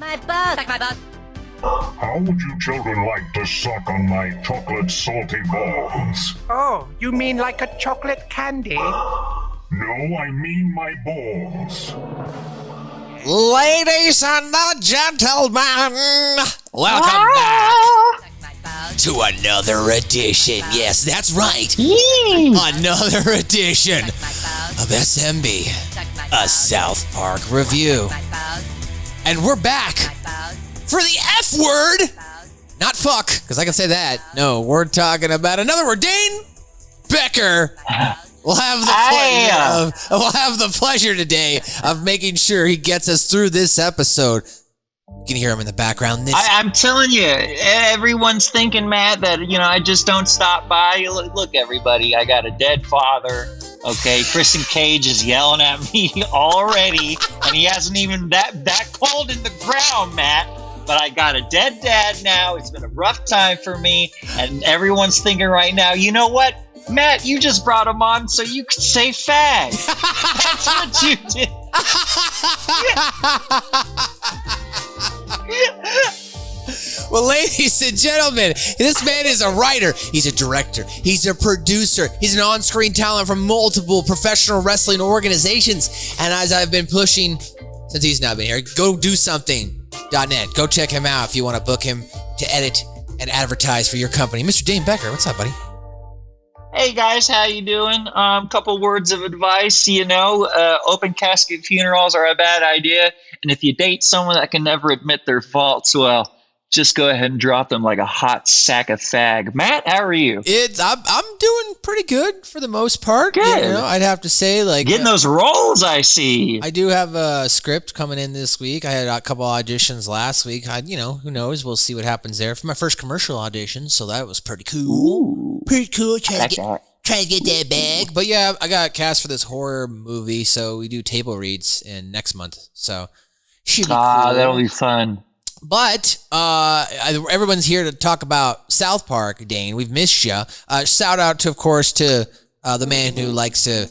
my balls. Suck my balls. How would you children like to suck on my chocolate salty balls? Oh, you mean like a chocolate candy? No, I mean my balls. Ladies and gentlemen, welcome back to another edition. Yes, that's right. Another edition of SMB, a South Park review. And we're back for the F word. Not fuck, because I can say that. No, we're talking about another word. Dane Becker. We'll have the pleasure today of making sure he gets us through this episode. You can hear him in the background. I'm telling you, everyone's thinking, Matt, that, I just don't stop by. Look, everybody, I got a dead father. Okay, Kristen Cage is yelling at me already, and he hasn't even that cold in the ground, Matt. But I got a dead dad now. It's been a rough time for me, and everyone's thinking right now, you know what? Matt, you just brought him on so you could say fag. That's what you did. Well, ladies and gentlemen, this man is a writer. He's a director. He's a producer. He's an on-screen talent from multiple professional wrestling organizations. And as I've been pushing since he's not been here, go do something.net. Go check him out if you want to book him to edit and advertise for your company. Mr. Dane Becker, what's up, buddy? Hey guys, how you doing? Couple words of advice. Open casket funerals are a bad idea, and if you date someone that can never admit their faults, well, just go ahead and drop them like a hot sack of fag. Matt, how are you? I'm doing pretty good for the most part. Good. I'd have to say, getting those roles. I see. I do have a script coming in this week. I had a couple auditions last week. Who knows? We'll see what happens there for my first commercial audition. So that was pretty cool. Ooh, pretty cool. Trying to that. get that bag. But yeah, I got cast for this horror movie. So we do table reads in next month. So should be cool. That'll be fun. But everyone's here to talk about South Park, Dane. We've missed you. Shout out to, of course, to the man who likes to,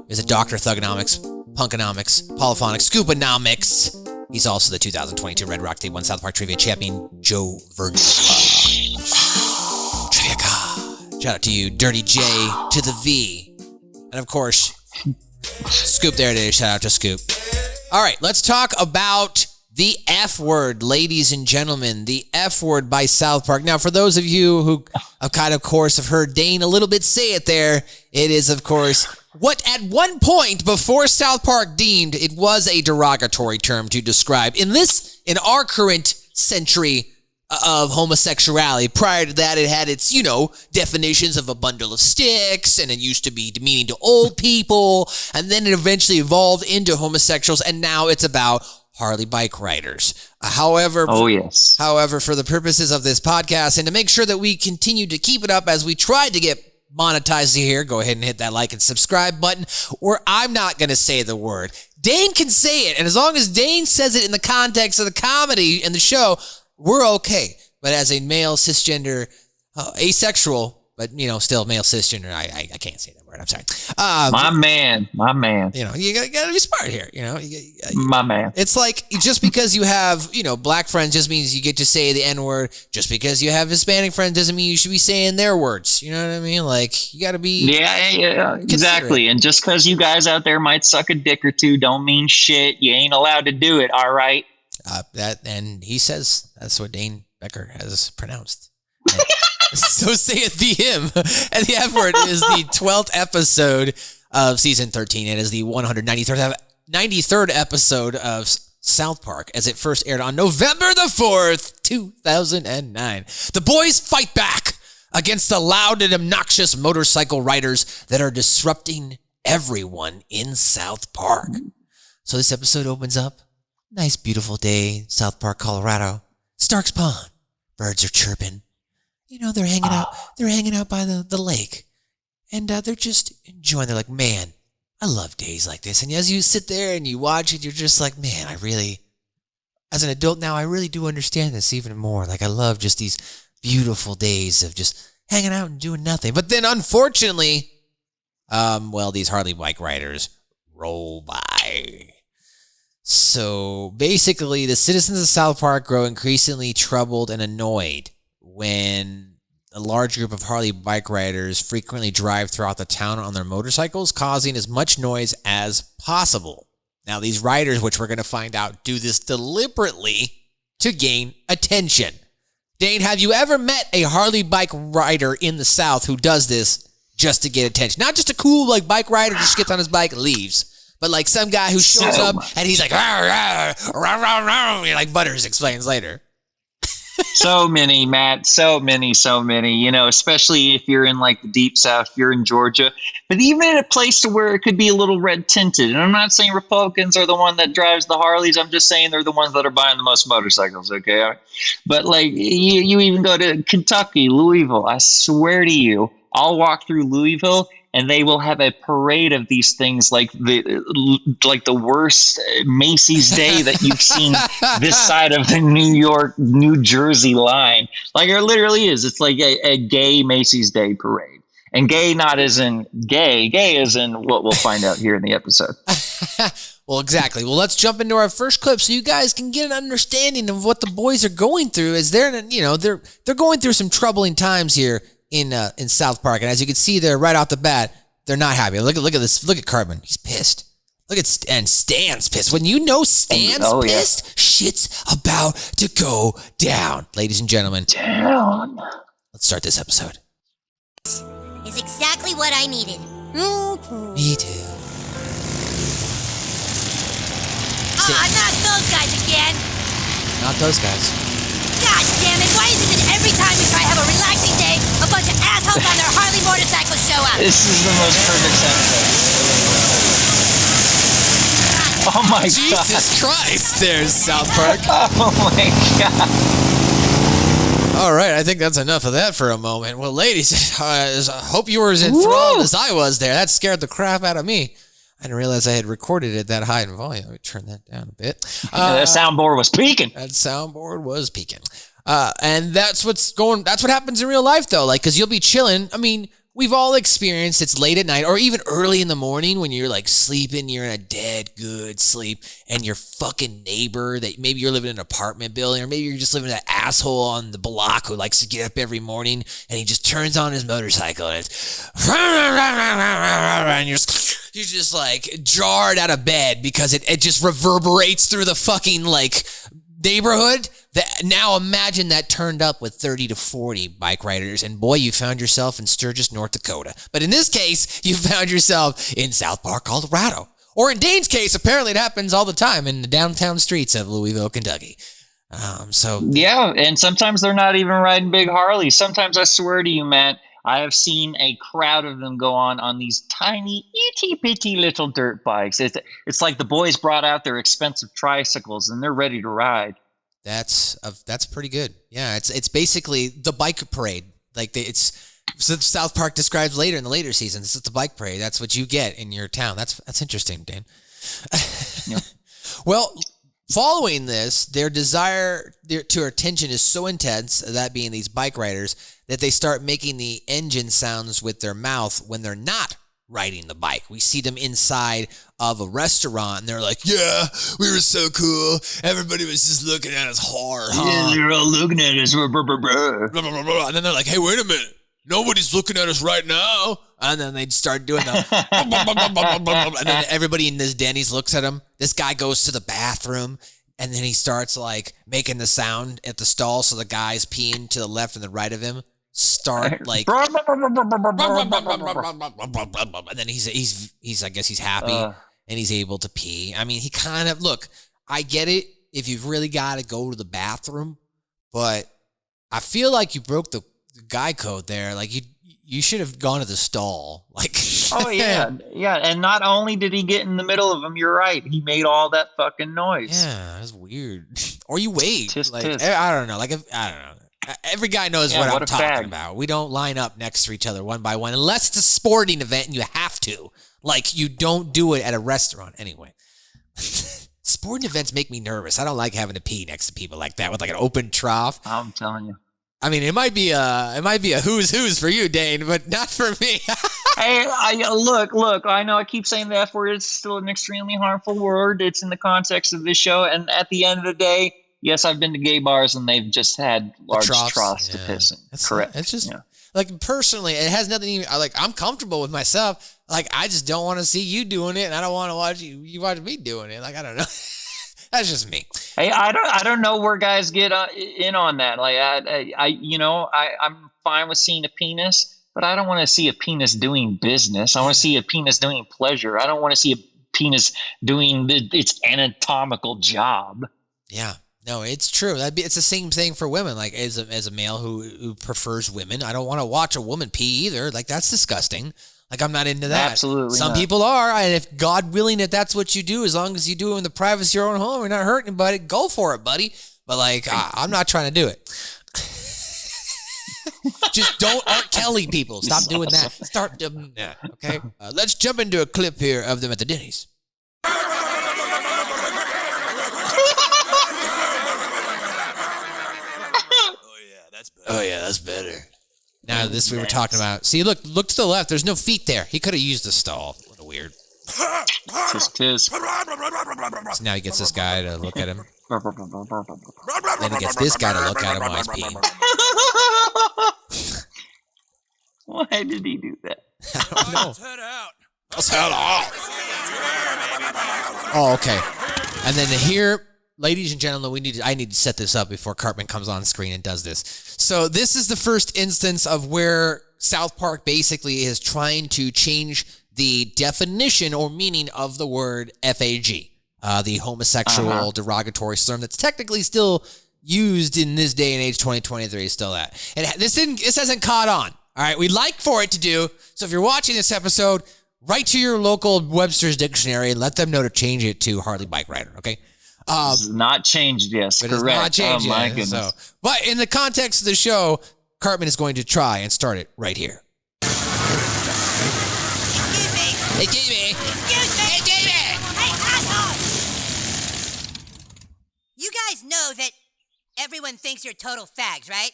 is a doctor of thugonomics, punkonomics, polyphonics, scooponomics. He's also the 2022 Red Rock Day 1 South Park Trivia Champion, Joe Vernon. Trivia God. Shout out to you, Dirty J to the V. And, of course, Scoop, there it is. Shout out to Scoop. All right, let's talk about the F word, ladies and gentlemen, the F word by South Park. Now, for those of you who have heard Dane a little bit say it there, it is, of course, what at one point before South Park deemed it was a derogatory term to describe in our current century of homosexuality. Prior to that, it had its, definitions of a bundle of sticks, and it used to be demeaning to old people, and then it eventually evolved into homosexuals, and now it's about Harley bike riders. However, for the purposes of this podcast and to make sure that we continue to keep it up as we try to get monetized here, go ahead and hit that like and subscribe button, or I'm not going to say the word. Dane can say it, and as long as Dane says it in the context of the comedy and the show, we're okay. But as a male cisgender, asexual, but still male cisgender, I can't say that word. I'm sorry. My man. You gotta be smart here. My man. It's like just because you have black friends just means you get to say the N word. Just because you have Hispanic friends doesn't mean you should be saying their words. You know what I mean? Like you gotta be. Yeah, exactly. And just because you guys out there might suck a dick or two, don't mean shit. You ain't allowed to do it. All right. And he says that's what Dane Becker has pronounced. So saith the him. And the F word is the 12th episode of season 13. It is the 193rd episode of South Park as it first aired on November the 4th, 2009. The boys fight back against the loud and obnoxious motorcycle riders that are disrupting everyone in South Park. So this episode opens up. Nice, beautiful day, South Park, Colorado. Stark's Pond. Birds are chirping. They're hanging out. They're hanging out by the lake, and they're just enjoying. They're like, man, I love days like this. And as you sit there and you watch it, you're just like, man, as an adult now, I really do understand this even more. Like, I love just these beautiful days of just hanging out and doing nothing. But then, unfortunately, these Harley bike riders roll by. So basically, the citizens of South Park grow increasingly troubled and annoyed when a large group of Harley bike riders frequently drive throughout the town on their motorcycles, causing as much noise as possible. Now, these riders, which we're going to find out, do this deliberately to gain attention. Dane, have you ever met a Harley bike rider in the South who does this just to get attention? Not just a cool bike rider just gets on his bike and leaves, but like some guy who shows up and he's like, rah, rah, rah, rah, rah, like Butters explains later. So many, Matt. So many. Especially if you're in like the deep South, you're in Georgia, but even in a place to where it could be a little red tinted. And I'm not saying Republicans are the one that drives the Harleys. I'm just saying they're the ones that are buying the most motorcycles. Okay. But like you even go to Kentucky, Louisville. I swear to you, I'll walk through Louisville and they will have a parade of these things like the worst Macy's Day that you've seen this side of the New Jersey line. Like it literally is. It's like a gay Macy's Day parade. And gay not as in gay as in what we'll find out here in the episode. Well, exactly. Well, let's jump into our first clip so you guys can get an understanding of what the boys are going through as they're going through some troubling times here in South Park. And as you can see there right off the bat, they're not happy. Look at this. Look at Cartman. He's pissed. And Stan's pissed. When you know Stan's pissed, shit's about to go down. Ladies and gentlemen, down. Let's start this episode. Is exactly what I needed. Me too. Not those guys again. Not those guys. God damn it, why is it that every time we try to have a relaxing day, a bunch of assholes on their Harley motorcycles show up? This is the most perfect episode. Oh my God. Jesus Christ, there's South Park. Oh my God. All right, I think that's enough of that for a moment. Well, ladies, I hope you were as enthralled as I was there. That scared the crap out of me. I didn't realize I had recorded it that high in volume. Let me turn that down a bit. That soundboard was peaking. And that's what happens in real life, though. Like, because you'll be chilling. I mean, we've all experienced it's late at night or even early in the morning when you're like sleeping, you're in a dead good sleep, and your fucking neighbor that maybe you're living in an apartment building, or maybe you're just living in that asshole on the block who likes to get up every morning and he just turns on his motorcycle and it's and you're just like jarred out of bed because it just reverberates through the fucking like neighborhood. Now imagine that turned up with 30 to 40 bike riders, and boy, you found yourself in Sturgis, North Dakota. But in this case, you found yourself in South Park, Colorado. Or in Dane's case, apparently it happens all the time in the downtown streets of Louisville, Kentucky. Yeah, and sometimes they're not even riding big Harleys. Sometimes, I swear to you, Matt, I have seen a crowd of them go on these tiny, itty-bitty little dirt bikes. It's like the boys brought out their expensive tricycles, and they're ready to ride. That's pretty good. Yeah, it's basically the bike parade. Like South Park describes later in the later seasons. It's the bike parade. That's what you get in your town. That's interesting, Dane. Yep. Well, following this, their desire to attention is so intense, that being these bike riders, that they start making the engine sounds with their mouth when they're not riding the bike. We see them inside of a restaurant and they're like, yeah, we were so cool. Everybody was just looking at us hard. Yeah, they're all looking at us. And then they're like, hey, wait a minute. Nobody's looking at us right now. And then they start doing the and then everybody in this Denny's looks at him. This guy goes to the bathroom and then he starts like making the sound at the stall, so the guys peeing to the left and the right of him start like and then he's I guess he's happy and he's able to pee. I mean, he kind of, look, I get it if you've really got to go to the bathroom, but I feel like you broke the guy code there. Like you should have gone to the stall. Like, oh yeah. And not only did he get in the middle of them, you're right, he made all that fucking noise. Yeah, that's weird. Or you wait. Tisk, like tisk. I don't know. Like I don't know. Every guy knows what I'm talking about. We don't line up next to each other one by one unless it's a sporting event and you have to. Like, you don't do it at a restaurant anyway. Sporting events make me nervous. I don't like having to pee next to people like that with like an open trough. I'm telling you. I mean, it might be a who's for you, Dane, but not for me. Hey, look. I know I keep saying the F word. It's still an extremely harmful word. It's in the context of this show, and at the end of the day, yes, I've been to gay bars, and they've just had large troughs to piss in. Correct. It's just like personally, it has nothing. Even like I'm comfortable with myself. Like I just don't want to see you doing it, and I don't want to watch you watch me doing it. Like I don't know. That's just me. Hey, I don't know where guys get in on that. Like I'm fine with seeing a penis, but I don't want to see a penis doing business. I want to see a penis doing pleasure. I don't want to see a penis doing its anatomical job. Yeah. No, it's true. It's the same thing for women. Like as a male who prefers women, I don't want to watch a woman pee either. Like that's disgusting. Like I'm not into that. Absolutely. Some people are, and if God willing, if that's what you do, as long as you do it in the privacy of your own home, you're not hurting anybody. Go for it, buddy. But like, I'm not trying to do it. Just don't R. Kelly people. Stop doing that. Start doing that. Okay. Let's jump into a clip here of them at the Denny's. Oh yeah, that's better. Now this we were talking about. See, look to the left. There's no feet there. He could have used a stall. What a weird. Tis. So now he gets this guy to look at him. Then he gets this guy to look at him while he's peeing. Why did he do that? I don't know. Let's head out. Oh, okay. And then here, ladies and gentlemen, I need to set this up before Cartman comes on screen and does this. So this is the first instance of where South Park basically is trying to change the definition or meaning of the word FAG, the homosexual derogatory term that's technically still used in this day and age, 2023, is still that. And this hasn't caught on. All right, we'd like for it to do. So if you're watching this episode, write to your local Webster's dictionary and let them know to change it to Harley Bike Rider. Okay. This is not changed, yes, but correct. It's not changed my yet, goodness. But in the context of the show, Cartman is going to try and start it right here. Excuse me. Hey, asshole! You guys know that everyone thinks you're total fags, right?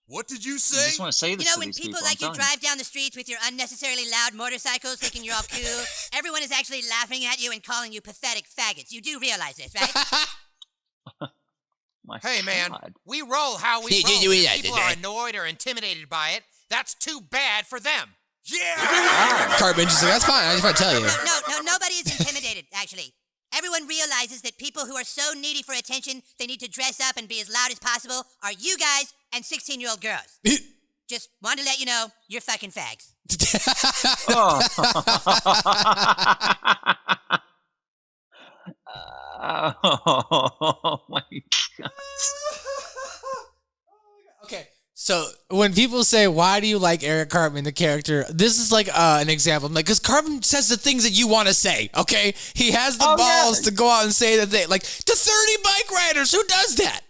What did you I say? just want to say this You know, to when these people I'm like you telling drive down the streets with your unnecessarily loud motorcycles thinking you're all cool, everyone is actually laughing at you and calling you pathetic faggots. You do realize this, right? My Hey, man, God. we roll how we Did roll. you If that, people did are they? annoyed or intimidated by it, that's too bad for them. Yeah! Cartman just like, that's fine. I just want to tell you. No, nobody is intimidated, actually. Everyone realizes that people who are so needy for attention they need to dress up and be as loud as possible are you guys and 16-year-old girls. Just wanted to let you know, you're fucking fags. Oh my God. Okay. So when people say, why do you like Eric Cartman, the character, this is like an example. I'm like, because Cartman says the things that you want to say, okay? He has the balls to go out and say the thing. Like, the 30 bike riders, who does that?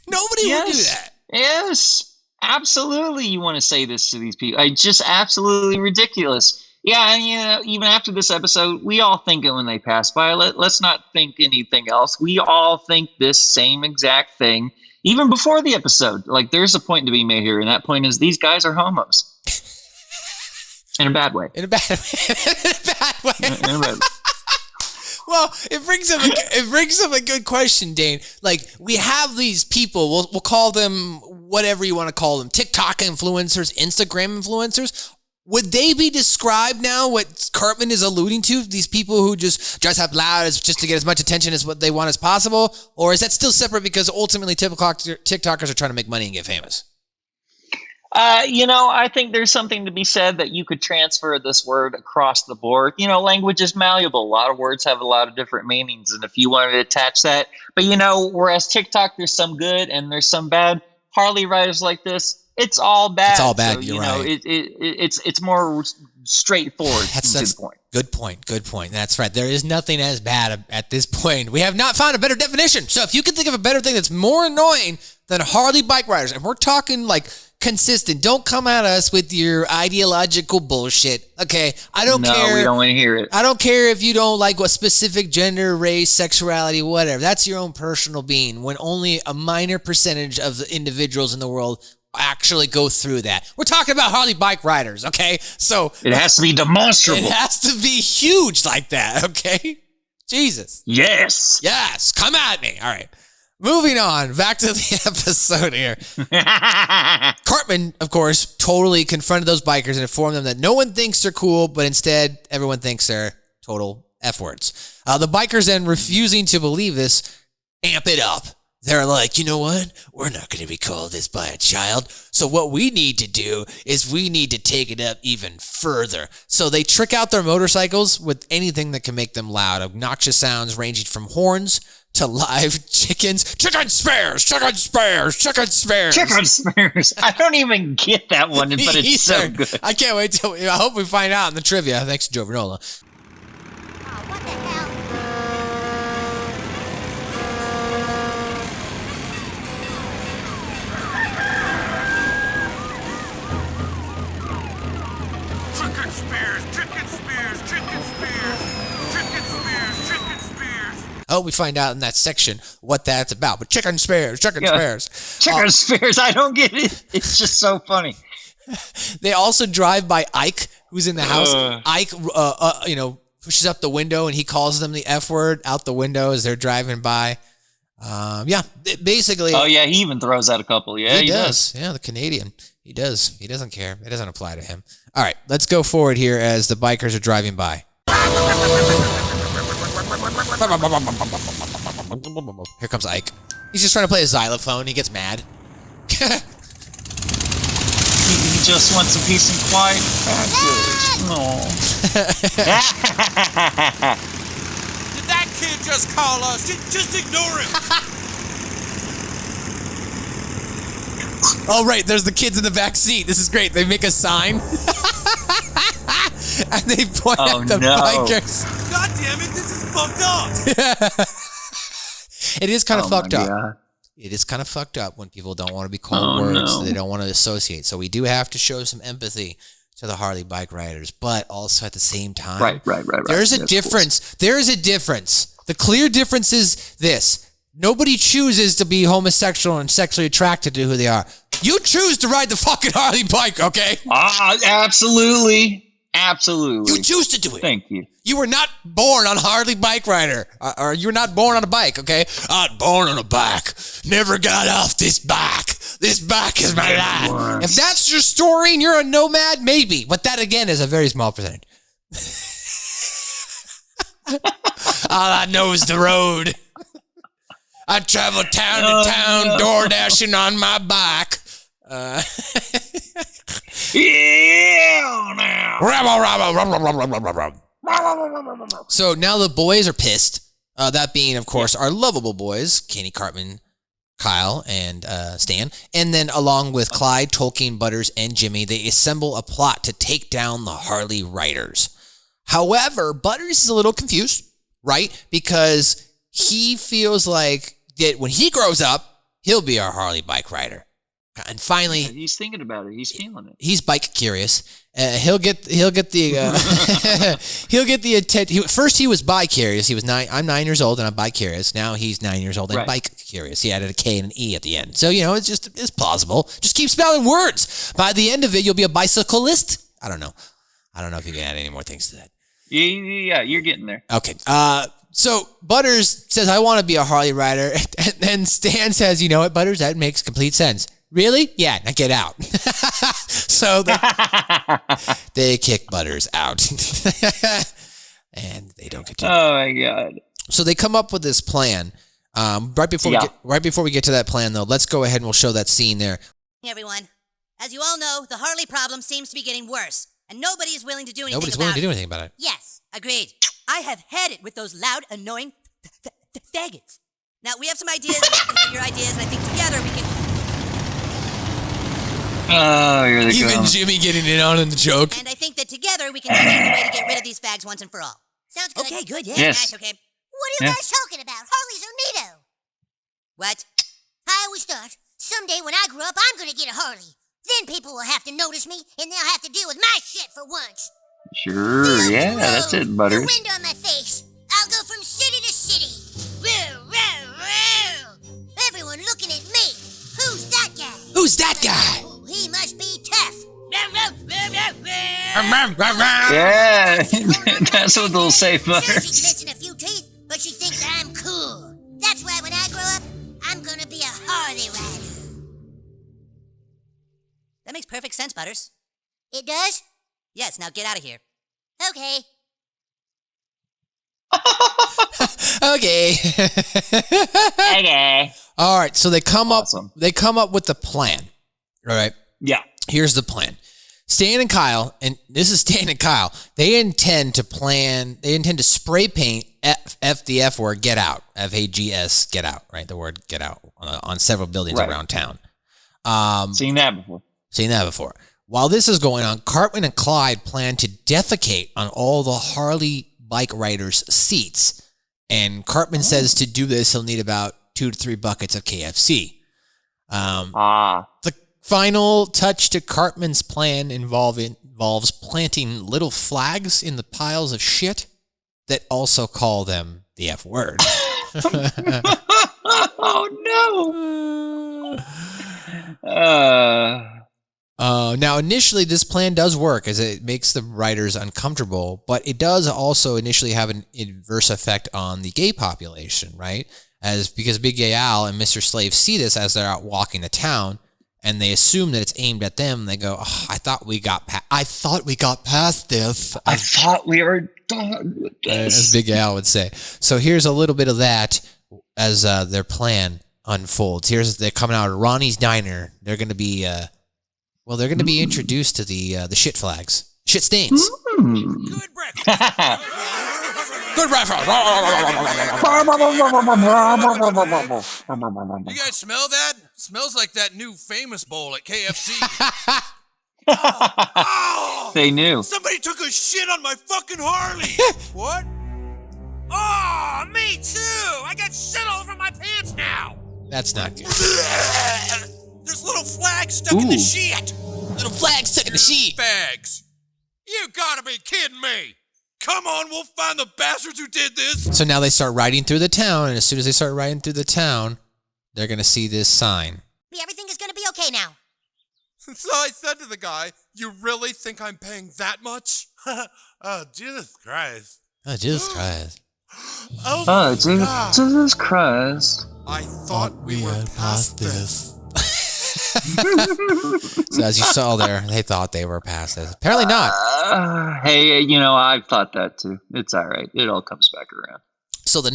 Nobody would do that. Yes, absolutely. You want to say this to these people. Just absolutely ridiculous. Yeah, and even after this episode, we all think it when they pass by. Let's not think anything else. We all think this same exact thing. Even before the episode, like there's a point to be made here, and that point is these guys are homos. In a bad way. In a bad way. Well, it brings up a good question, Dane. Like, we have these people, we'll call them whatever you want to call them, TikTok influencers, Instagram influencers. Would they be described now, what Cartman is alluding to, these people who just dress up loud just to get as much attention as what they want as possible? Or is that still separate because ultimately TikTokers are trying to make money and get famous? I think there's something to be said that you could transfer this word across the board. Language is malleable. A lot of words have a lot of different meanings. And if you wanted to attach that, but whereas TikTok, there's some good and there's some bad. Harley riders like this, it's all bad. It's all bad. So, you're right. It's more straightforward. That's the point. Good point. That's right. There is nothing as bad at this point. We have not found a better definition. So if you can think of a better thing that's more annoying than Harley bike riders, and we're talking like consistent, don't come at us with your ideological bullshit. Okay, I don't care. No, we don't want to hear it. I don't care if you don't like what specific gender, race, sexuality, whatever. That's your own personal being. When only a minor percentage of the individuals in the world actually go through that. We're talking about Harley bike riders, okay? So It has to be demonstrable. it has to be huge like that, okay? Jesus. Yes. Yes, come at me. All right. Moving on, back to the episode here. Cartman, of course, totally confronted those bikers and informed them that no one thinks they're cool, but instead everyone thinks they're total F-words. The bikers then, refusing to believe this, amp it up. They're like, you know what? We're not going to be called this by a child. So what we need to do is we need to take it up even further. So they trick out their motorcycles with anything that can make them loud. Obnoxious sounds ranging from horns to live chickens. Chicken spares, chicken spares, chicken spares. Chicken spares. I don't even get that one, but it's so good. I can't wait till, I hope we find out in the trivia. Thanks to Joe Vernola. Oh, what the hell? Chicken spears, chicken spears, chicken spears, chicken spears, chicken spears. I hope we find out in that section what that's about. But chicken spares, chicken spares. Chicken spears. I don't get it. It's just so funny. They also drive by Ike, who's in the house. Ike, pushes up the window and he calls them the F word out the window as they're driving by. Basically. Oh yeah, he even throws out a couple. Yeah, he does. Yeah, the Canadian. He does. He doesn't care. It doesn't apply to him. All right, let's go forward here as the bikers are driving by. Here comes Ike. He's just trying to play a xylophone. He gets mad. He just wants some peace and quiet. Did that kid just call us? Just ignore him. Oh, right. There's the kids in the back seat. This is great. They make a sign. And they point at the bikers. God damn it, this is fucked up. It is kind of fucked up. God. It is kind of fucked up when people don't want to be called words they don't want to associate. So we do have to show some empathy to the Harley bike riders, but also at the same time, Right. there's a difference. There is a difference. The clear difference is this. Nobody chooses to be homosexual and sexually attracted to who they are. You choose to ride the fucking Harley bike, okay? Absolutely. Absolutely. You choose to do it. Thank you. You were not born on Harley bike rider, or you were not born on a bike, okay? Born on a bike. Never got off this bike. This bike is my life. If that's your story and you're a nomad, maybe. But that, again, is a very small percentage. All I know is the road. I travel town to town, door dashing on my bike. So now the boys are pissed. That being, of course, our lovable boys, Kenny, Cartman, Kyle, and Stan. And then along with Clyde, Tolkien, Butters, and Jimmy, they assemble a plot to take down the Harley Riders. However, Butters is a little confused, right? Because he feels like that when he grows up, he'll be our Harley bike rider. And finally, he's thinking about it. He's feeling it. He's bike curious. He'll get the attention. First, he was bi curious. He was 9. I'm 9 years old and I'm bi curious. Now he's 9 years old and bike curious. He added a K and an E at the end. So it's plausible. Just keep spelling words. By the end of it, you'll be a bicyclist. I don't know if you can add any more things to that. Yeah, you're getting there. Okay. So Butters says, I want to be a Harley rider. And then Stan says, you know what, Butters, that makes complete sense. Really? Yeah, now get out. So they kick Butters out. And they don't get to. Oh my God. So they come up with this plan. Right before we get to that plan, though, let's go ahead and we'll show that scene there. Hey, everyone. As you all know, the Harley problem seems to be getting worse, and nobody is willing to do anything Nobody's about willing to it. do anything about it. Yes, agreed. I have had it with those loud, annoying faggots. Now, we have some ideas, your ideas, and I think together we can... Oh, you're the Even Jimmy getting in on the joke. And I think that together we can come up with a way to get rid of these fags once and for all. Sounds good. Okay, good, yeah. Yes. Nice, okay. What are you guys talking about? Harleys are neato. What? I always thought, someday when I grow up, I'm gonna get a Harley. Then people will have to notice me, and they'll have to deal with my shit for once. Sure, yeah, that's it, Butters. The wind on my face. I'll go from city to city. Row, row, row. Everyone looking at me. Who's that guy? Who's that guy? Yeah, that's what they'll say, Sure, Butter. she's missing a few teeth, but she thinks I'm cool. That's why when I grow up, I'm gonna be a Harley rider. That makes perfect sense, Butters. It does? Yes, now get out of here. Okay. Okay. Okay. All right. So they come Awesome. up. They come up with the plan. All right. Yeah. Here's the plan. Stan and Kyle, and this is Stan and Kyle. They intend to spray paint the F word, get out, FAGS, get out. Right. The word get out on several buildings Right. around town. Seen that before. While this is going on, Cartman and Clyde plan to defecate on all the Harley bike riders' seats. And Cartman says to do this, he'll need about 2 to 3 buckets of KFC. The final touch to Cartman's plan involves planting little flags in the piles of shit that also call them the F word. Oh no. Now, initially, this plan does work as it makes the riders uncomfortable, but it does also initially have an adverse effect on the gay population, right? Because Big Gay Al and Mr. Slave see this as they're out walking the town, and they assume that it's aimed at them. They go, oh, I thought we got past this. I thought we were done with this. As Big Al would say. So here's a little bit of that as their plan unfolds. They're coming out of Ronnie's Diner. They're going to be... they're going to be introduced to the shit flags. Shit stains. Good breakfast. Good breakfast. You guys smell that? Smells like that new famous bowl at KFC. They knew. Somebody took a shit on my fucking Harley. What? Oh, me too. I got shit all over my pants now. That's not good. There's little flags stuck in the shit. Little flags stuck in the sheet. Bags. You gotta be kidding me. Come on, we'll find the bastards who did this. So now they start riding through the town, and as soon as they start riding through the town, they're going to see this sign. Everything is gonna be okay now. So I said to the guy, you really think I'm paying that much? Oh, Jesus Christ. Oh, Jesus Christ. Oh, Oh, God. Jesus Christ. I thought we were past this. So as you saw there, they thought they were past this. Apparently not. Hey, I've thought that too. It's all right. It all comes back around. So the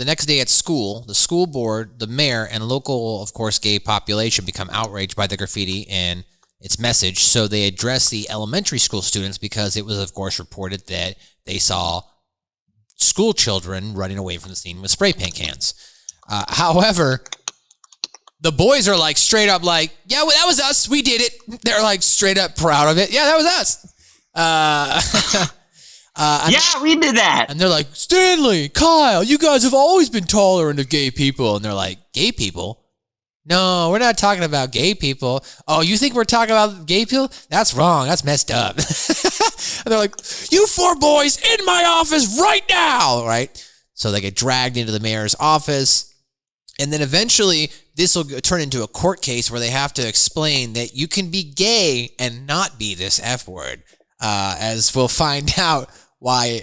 next day at school, the school board, the mayor, and local, of course, gay population become outraged by the graffiti and its message. So they address the elementary school students because it was, of course, reported that they saw school children running away from the scene with spray paint cans. However, the boys are like straight up like, yeah, well, that was us. We did it. They're like straight up proud of it. Yeah, that was us. Yeah, we did that. And they're like, Stanley, Kyle, you guys have always been tolerant of gay people. And they're like, gay people? No, we're not talking about gay people. Oh, you think we're talking about gay people? That's wrong. That's messed up. And they're like, you 4 boys in my office right now, right? So they get dragged into the mayor's office. And then eventually this will turn into a court case where they have to explain that you can be gay and not be this F word. As we'll find out why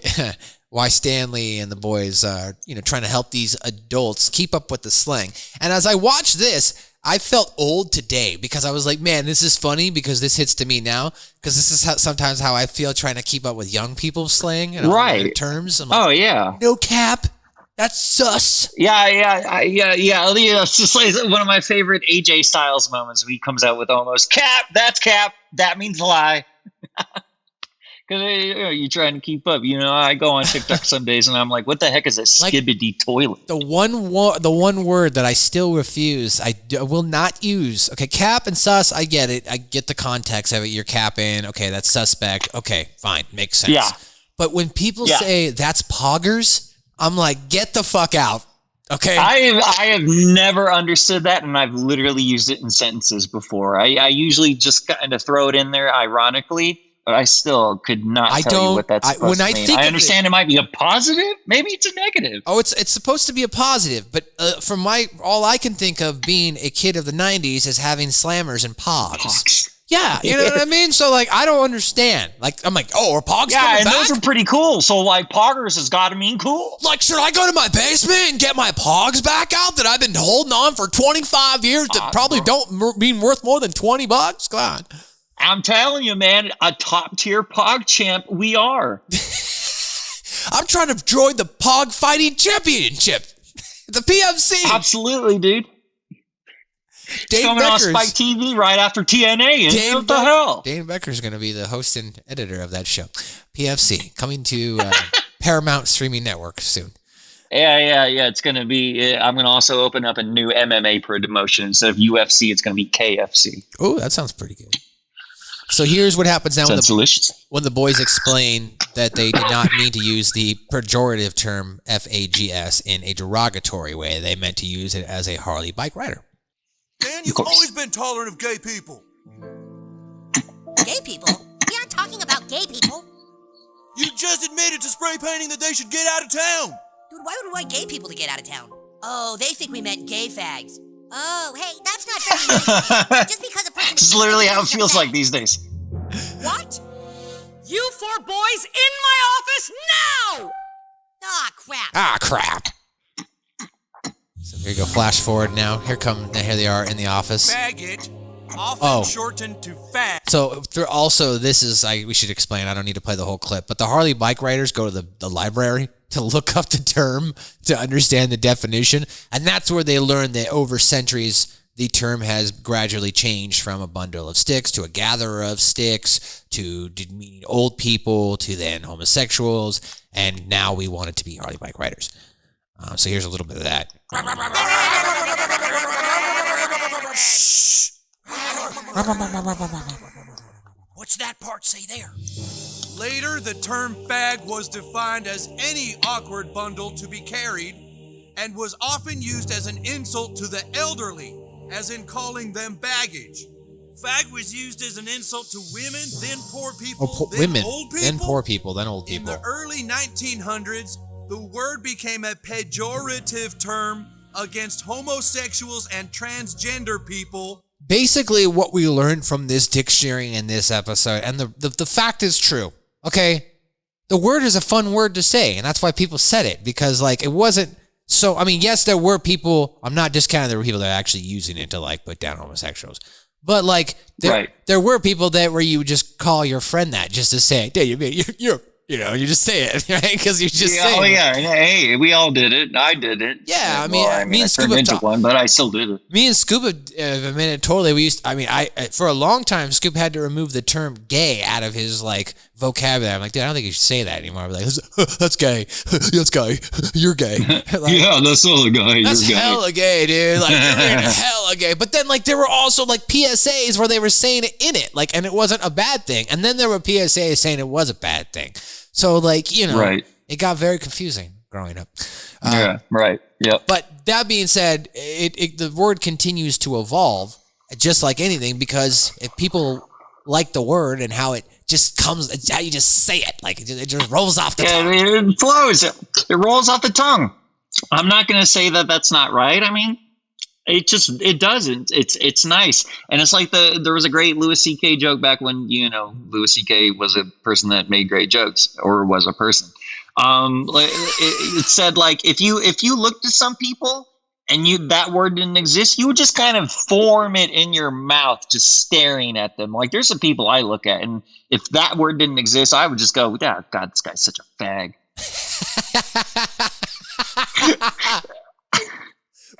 Stanley and the boys are, trying to help these adults keep up with the slang. And as I watched this, I felt old today because I was like, man, this is funny because this hits to me now because this is sometimes how I feel trying to keep up with young people's slang and all their terms. I'm like, Oh, yeah. no cap. That's sus. Yeah. It's just like one of my favorite AJ Styles moments when he comes out with almost cap. That's cap. That means lie. Because you're trying to keep up. I go on TikTok some days and I'm like, what the heck is a skibbity toilet? The one word that I still refuse, I will not use. Okay, cap and sus, I get it. I get the context of it. You're capping. Okay, that's suspect. Okay, fine. Makes sense. Yeah. But when people say that's poggers, I'm like, get the fuck out. Okay. I have never understood that, and I've literally used it in sentences before. I usually just kind of throw it in there ironically, but I still could not tell you what that's supposed to mean. I understand it might be a positive. Maybe it's a negative. Oh, it's supposed to be a positive, but from all I can think of being a kid of the 90s is having slammers and pogs. Yeah, you know what I mean? So, like, I don't understand. Like, I'm like, oh, are pogs coming back? those are pretty cool. So, like, poggers has got to mean cool. Like, should I go to my basement and get my pogs back out that I've been holding on for 25 years that probably don't mean worth more than $20? Come on. I'm telling you, man, a top-tier pog champ we are. I'm trying to join the Pog Fighting Championship. The PFC. Absolutely, dude. Dane Coming on Becker's, Spike TV right after TNA. And what the hell? Dane Becker's going to be the host and editor of that show. PFC, coming to Paramount Streaming Network soon. Yeah. It's going to be, I'm going to also open up a new MMA promotion. Instead of UFC, it's going to be KFC. Oh, that sounds pretty good. So here's what happens now when the boys explain that they did not mean to use the pejorative term FAGS in a derogatory way. They meant to use it as a Harley bike rider. Dan, you've always been tolerant of gay people. Gay people? We aren't talking about gay people. You just admitted to spray painting that they should get out of town. Dude, why would we want gay people to get out of town? Oh, they think we meant gay fags. Oh, hey, that's not very nice. Just because a person... This is literally how it feels like these days. What? You 4 boys in my office now! Aw, crap. Ah, crap. So here you go, flash forward now. Here they are in the office. Faggot, often shortened to fag. So we should explain, I don't need to play the whole clip, but the Harley bike riders go to the library to look up the term, to understand the definition, and that's where they learn that over centuries, the term has gradually changed from a bundle of sticks to a gatherer of sticks to meaning old people to then homosexuals, and now we want it to be Harley bike riders. So here's a little bit of that. What's that part say there? Later, the term fag was defined as any awkward bundle to be carried and was often used as an insult to the elderly, as in calling them baggage. Fag was used as an insult to women, then poor people, then women, old people. then poor people, then old people. In the early 1900s, the word became a pejorative term against homosexuals and transgender people. Basically, what we learned from this dictionary in this episode, and the fact is true, okay? The word is a fun word to say, and that's why people said it, because, like, it wasn't so, I mean, yes, there were people, I'm not discounting there were people that are actually using it to, like, put down homosexuals, but, like, there were people that where you would just call your friend that just to say, you're you just say it, right? Because you just say it. Oh, yeah. Hey, we all did it. I did it. Yeah, I mean, me and Scuba into one, but I still did it. Me and Scuba, for a long time, Scoop had to remove the term gay out of his, like, vocabulary. I'm like, dude, I don't think you should say that anymore. I'm like, that's gay. That's gay. You're gay. Like, yeah, that's hella gay. That's hella gay, dude. Like, you're hella gay. But then, like, there were also, like, PSAs where they were saying it in it, like, and it wasn't a bad thing. And then there were PSAs saying it was a bad thing. So, like, it got very confusing growing up. Yeah, right. Yep. But that being said, the word continues to evolve, just like anything, because if people like the word and how it just comes, it's how you just say it, like it just rolls off the tongue. It flows. It rolls off the tongue. I'm not going to say that that's not right. I mean, it doesn't. It's nice. And it's like there was a great Louis C.K. joke back when, Louis C.K. was a person that made great jokes, or was a person. It said, like, if you looked at some people and that word didn't exist, you would just kind of form it in your mouth, just staring at them. Like, there's some people I look at, and if that word didn't exist, I would just go, oh, God, this guy's such a fag.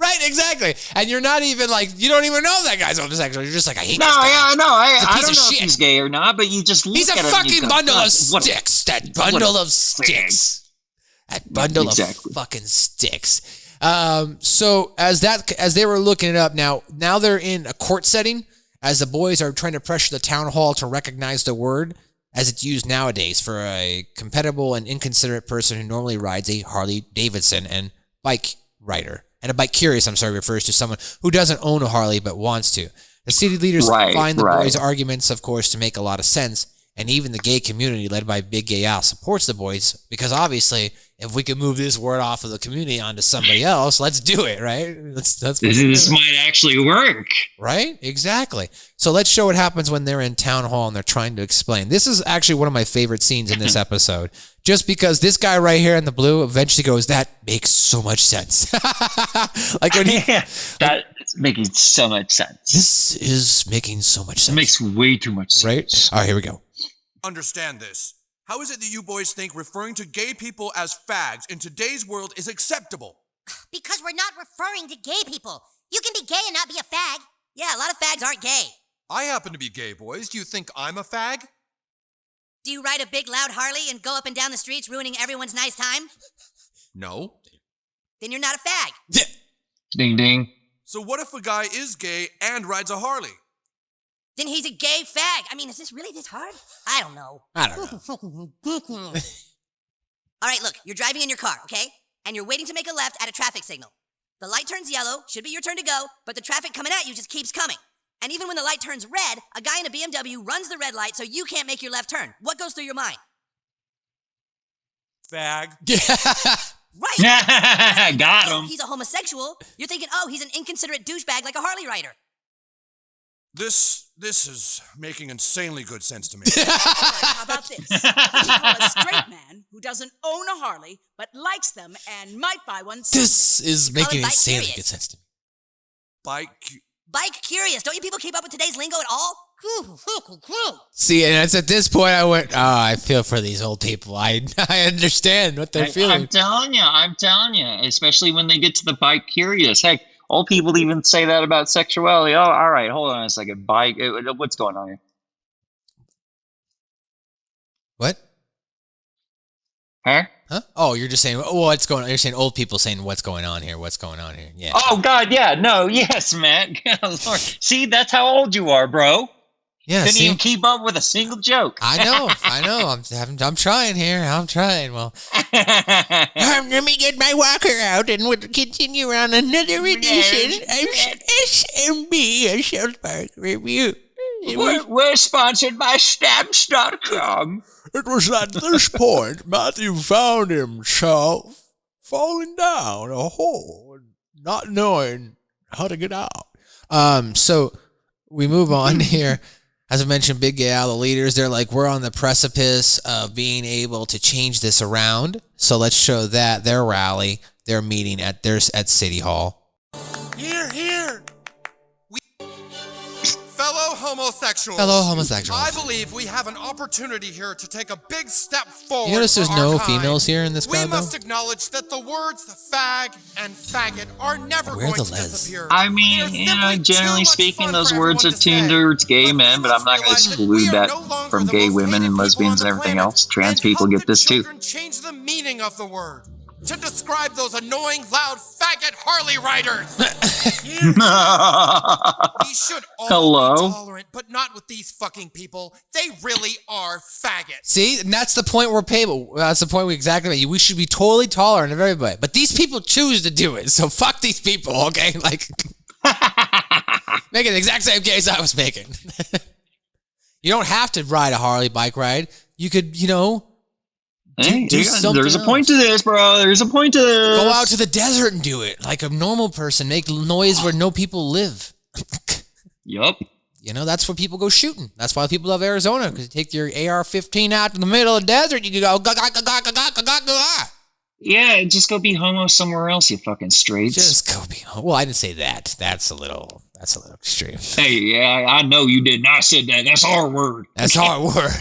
Right, exactly. And you're not even like, you don't even know that guy's homosexual. You're just like, I hate this guy. I know. I don't know if he's gay or not, but you just look he's at him. He's a fucking bundle of sticks. That bundle of sticks. That bundle of fucking sticks. So as they were looking it up, now they're in a court setting as the boys are trying to pressure the town hall to recognize the word as it's used nowadays for a compatible and inconsiderate person who normally rides a Harley Davidson and bike rider. And a bike curious, refers to someone who doesn't own a Harley but wants to. The city leaders find the boys' arguments, of course, to make a lot of sense And even the gay community led by Big Gay Al supports the boys because obviously if we can move this word off of the community onto somebody else, let's do it, right? This might actually work. Right? Exactly. So let's show what happens when they're in town hall and they're trying to explain. This is actually one of my favorite scenes in this episode. Just because this guy right here in the blue eventually goes, that makes so much sense. Like when That's making so much sense. This is making so much sense. It makes way too much sense. Right? All right, here we go. Understand this. How is it that you boys think referring to gay people as fags in today's world is acceptable? Because we're not referring to gay people. You can be gay and not be a fag. Yeah, a lot of fags aren't gay. I happen to be gay, boys. Do you think I'm a fag? Do you ride a big loud Harley and go up and down the streets ruining everyone's nice time? No. Then you're not a fag. Ding ding. So what if a guy is gay and rides a Harley? Then he's a gay fag. I mean, is this really this hard? I don't know. All right, look, you're driving in your car, okay? And you're waiting to make a left at a traffic signal. The light turns yellow, should be your turn to go, but the traffic coming at you just keeps coming. And even when the light turns red, a guy in a BMW runs the red light so you can't make your left turn. What goes through your mind? Fag. Right. Got him. He's a homosexual. You're thinking, oh, he's an inconsiderate douchebag like a Harley rider. This is making insanely good sense to me. All right, how about this? We call a straight man who doesn't own a Harley but likes them and might buy one someday. This is making bike insanely curious. good sense to me. Bike curious. Don't you people keep up with today's lingo at all? See, and it's at this point I went, oh, I feel for these old people. I understand what they're feeling. I'm telling you, especially when they get to the bike curious. Heck, old people even say that about sexuality. Oh, all right, hold on a second. Bike, what's going on here? What? Huh? Oh, you're just saying, oh, what's going on? You're saying old people saying, what's going on here? What's going on here? Yeah. Oh, God, yeah. No, yes, Matt. Lord. See, that's how old you are, bro. Yeah, Didn't see? even keep up with a single joke. I know. I'm trying here. I'm trying. Well, let me get my walker out and we'll continue on another edition of SMB, a South Park review. We're sponsored by Stamps.com. It was at this point Matthew found himself falling down a hole and not knowing how to get out. So we move on here. As I mentioned, Big Gay Al, the leaders, they're like, we're on the precipice of being able to change this around. So let's show that their rally, their meeting at City Hall. Here. Fellow homosexuals. I believe we have an opportunity here to take a big step forward. You notice there's for no our kind. females here in this crowd, We must acknowledge that the words fag and faggot are never Where going the to les? disappear. I mean, They are you know, simply too generally much speaking, fun those for words are everyone to tuned say. towards gay But men, we but I'm not going to must realize that exclude we are that no longer from the gay most women hated and people lesbians on and the everything planet, else. Trans and people help get the this too. children change the meaning of the word to describe those annoying, loud, faggot Harley riders. We should all be tolerant, but not with these fucking people. They really are faggots. See, and that's the point we're paid. That's the point we exactly made. We should be totally tolerant of everybody, but these people choose to do it. So fuck these people, okay? Like, making the exact same case I was making. You don't have to ride a Harley bike ride. You could, do something there's a else. point to this, bro. There's a point to this. Go out to the desert and do it like a normal person. Make noise where no people live. Yup. That's where people go shooting. That's why people love Arizona, because you take your AR-15 out in the middle of the desert, you can go ga-ga-ga-ga-ga-ga-ga-ga. Yeah, just go be homo somewhere else, you fucking straights. Just go be. Well, I didn't say that. That's a little extreme. Hey, yeah, I know you didn't. I said that. That's our word. That's our word.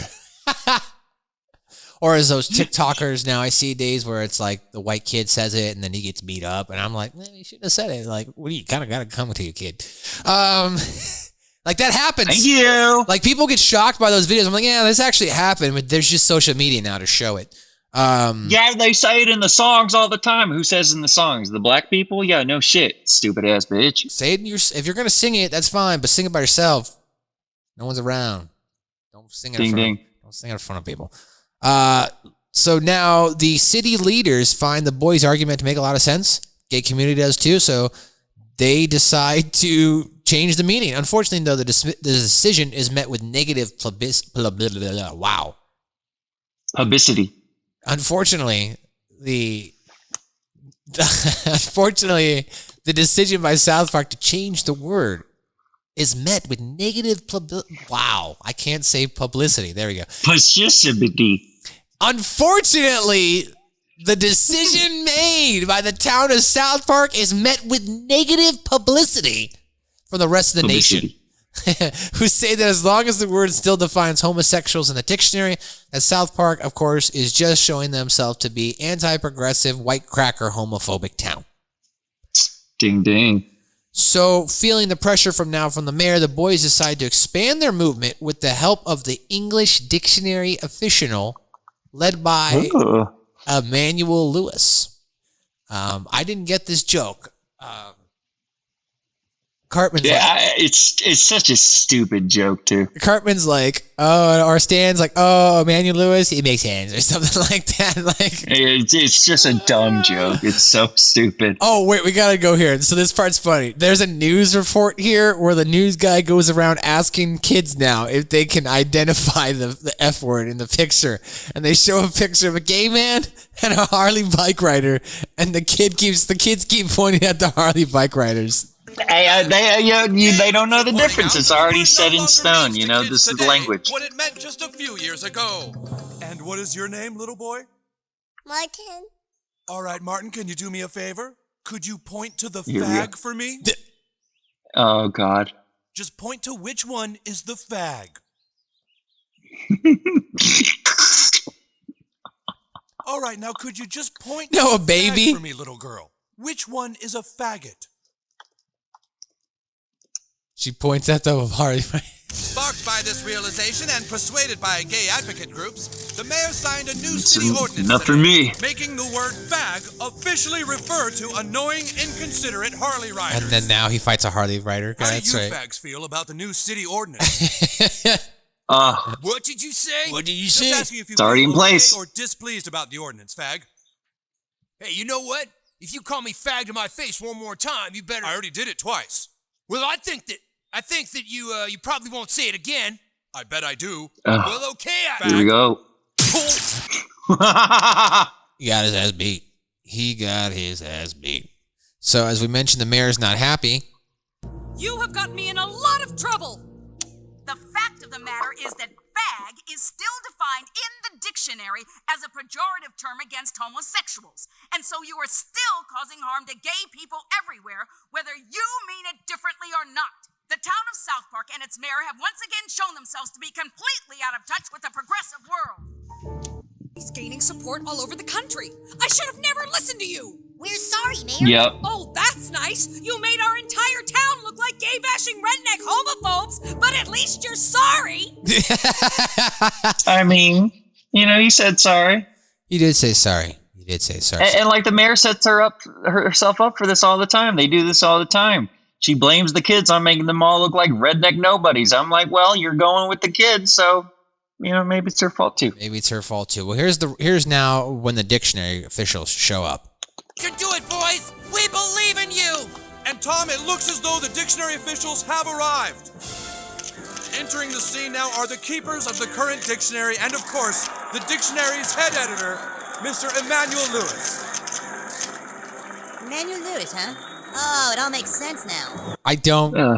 Or as those TikTokers now I see days where it's like the white kid says it and then he gets beat up, and I'm like, man, you shouldn't have said it. Like, what do you kind of got to come to you, kid? Like that happens. Thank you. Like people get shocked by those videos. I'm like, yeah, this actually happened, but there's just social media now to show it. Yeah, they say it in the songs all the time. Who says in the songs? The black people? Yeah, no shit. Stupid ass bitch. Say it if you're gonna sing it, that's fine, but sing it by yourself. No one's around. Don't sing it Don't sing it in front of people. So now the city leaders find the boys' argument to make a lot of sense. Gay community does too, so they decide to change the meaning. Unfortunately, though, the decision is met with negative Publicity. Unfortunately, the decision by South Park to change the word is met with negative I can't say publicity. There we go. Publicity. Unfortunately, the decision made by the town of South Park is met with negative publicity from the rest of the nation, who say that as long as the word still defines homosexuals in the dictionary, that South Park, of course, is just showing themselves to be anti-progressive, white cracker, homophobic town. Ding, ding. So, feeling the pressure from the mayor, the boys decide to expand their movement with the help of the English Dictionary official, led by Emmanuel Lewis. I didn't get this joke. Cartman's it's such a stupid joke too. Cartman's like, or Stan's like, Emmanuel Lewis, he makes hands or something like that. Like, it's just a dumb joke. It's so stupid. Oh wait, we gotta go here. So this part's funny. There's a news report here where the news guy goes around asking kids now if they can identify the F word in the picture, and they show a picture of a gay man and a Harley bike rider, and the kids keep pointing at the Harley bike riders. They don't know the difference. It's already set in stone. You know, this is the language. What it meant just a few years ago. And what is your name, little boy? Martin. All right, Martin, can you do me a favor? Could you point to the fag for me? Oh, God. Just point to which one is the fag. All right, now could you just point to the fag for me, little girl? Which one is a faggot? She points at the Harley. Sparked by this realization and persuaded by gay advocate groups, the mayor signed a new city ordinance Not for me. making the word fag officially refer to annoying, inconsiderate Harley riders. And then now he fights a Harley rider. How do That's you right. fags feel about the new city ordinance? What did you say? What did you Just say? asking if you It's already feel in place. okay or displeased about the ordinance, fag. Hey, you know what? If you call me fag to my face one more time, you better. I already did it twice. Well, I think that you probably won't say it again. I bet I do. Well, okay. Here we go. He got his ass beat. He got his ass beat. So, as we mentioned, the mayor's not happy. You have gotten me in a lot of trouble. The fact of the matter is that fag is still defined in the dictionary as a pejorative term against homosexuals. And so you are still causing harm to gay people everywhere, whether you mean it differently or not. The town of South Park and its mayor have once again shown themselves to be completely out of touch with the progressive world. He's gaining support all over the country. I should have never listened to you. We're sorry, Mayor. Yep. Oh, that's nice. You made our entire town look like gay-bashing redneck homophobes, but at least you're sorry. I mean, he said sorry. He did say sorry. And like the mayor sets herself up for this all the time. They do this all the time. She blames the kids on making them all look like redneck nobodies. I'm like, well, you're going with the kids, so maybe it's her fault too. Well, here's now when the dictionary officials show up. You can do it, boys. We believe in you. And Tom, it looks as though the dictionary officials have arrived. Entering the scene now are the keepers of the current dictionary and, of course, the dictionary's head editor, Mr. Emmanuel Lewis. Emmanuel Lewis, huh? Oh, it all makes sense now.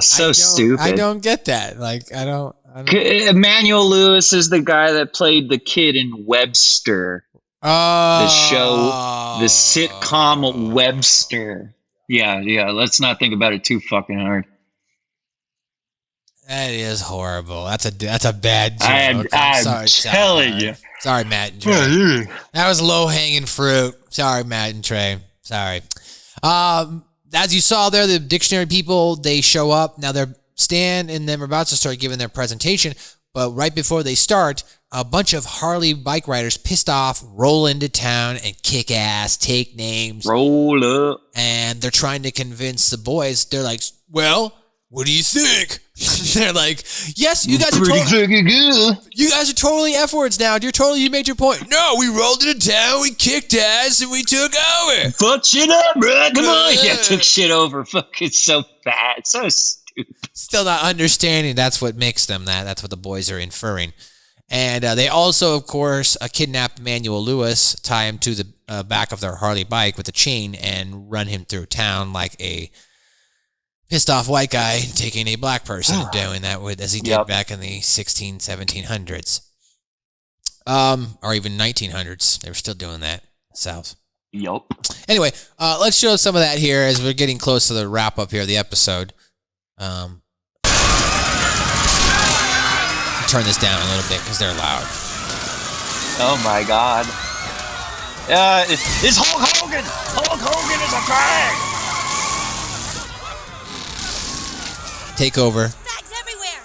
Stupid. I don't get that. Like, I don't. Emmanuel Lewis is the guy that played the kid in Webster. The show, the sitcom Webster. Yeah. Let's not think about it too fucking hard. That is horrible. That's a bad joke. I'm telling you. Sorry, Matt and Trey. That was low hanging fruit. Sorry, Matt and Trey. Sorry. As you saw there, the dictionary people, they show up. Now they're Stan and them are about to start giving their presentation, but right before they start, a bunch of Harley bike riders pissed off roll into town and kick ass, take names. Roll up. And they're trying to convince the boys. They're like, well, what do you think? They're like, yes, you guys are totally F-words now. You made your point. No, we rolled into town, we kicked ass, and we took over. Fuck shit up, bro. Come on. Yeah, took shit over. Fuck, it's so bad. It's so stupid. Still not understanding that's what makes them that. That's what the boys are inferring. And they also, of course, kidnapped Emmanuel Lewis, tie him to the back of their Harley bike with a chain, and run him through town like a pissed off white guy taking a black person and doing that as he did back in the 1700s. Or even 1900s. They were still doing that South. Yep. Anyway, let's show some of that here as we're getting close to the wrap up here of the episode. Turn this down a little bit because they're loud. Oh my God. It's Hulk Hogan. Hulk Hogan is a fag. Take over. Fags everywhere.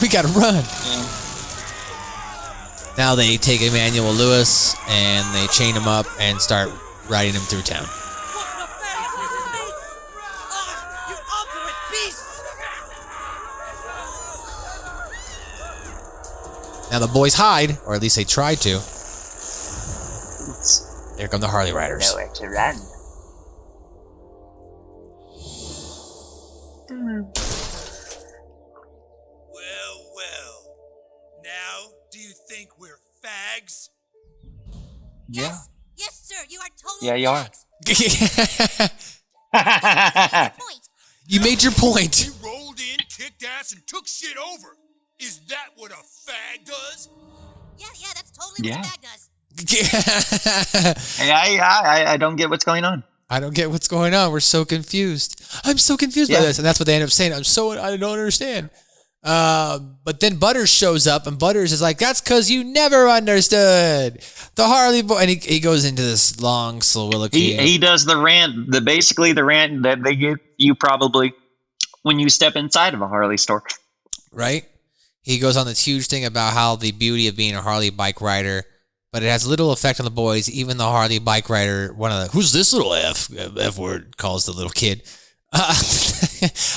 We gotta run. Now they take Emmanuel Lewis and they chain him up and start riding him through town. Now the boys hide, or at least they tried to. Here come the Harley Riders. Nowhere to run. Well. Now, do you think we're fags? Yeah. Yes, sir. You are totally Yeah, you are. Point. You made your point. We rolled in, kicked ass, and took shit over. Is that what a fag does? Yeah, that's totally what a fag does. Hey, I don't get what's going on. I don't get what's going on. We're so confused. I'm so confused by this. And that's what they end up saying. I don't understand. But then Butters shows up, and Butters is like, that's because you never understood. The Harley boy. And he goes into this long soliloquy. He does the rant, basically the rant that they give you probably when you step inside of a Harley store. Right? He goes on this huge thing about how the beauty of being a Harley bike rider, but it has little effect on the boys. Even the Harley bike rider, who's this little F word, calls the little kid.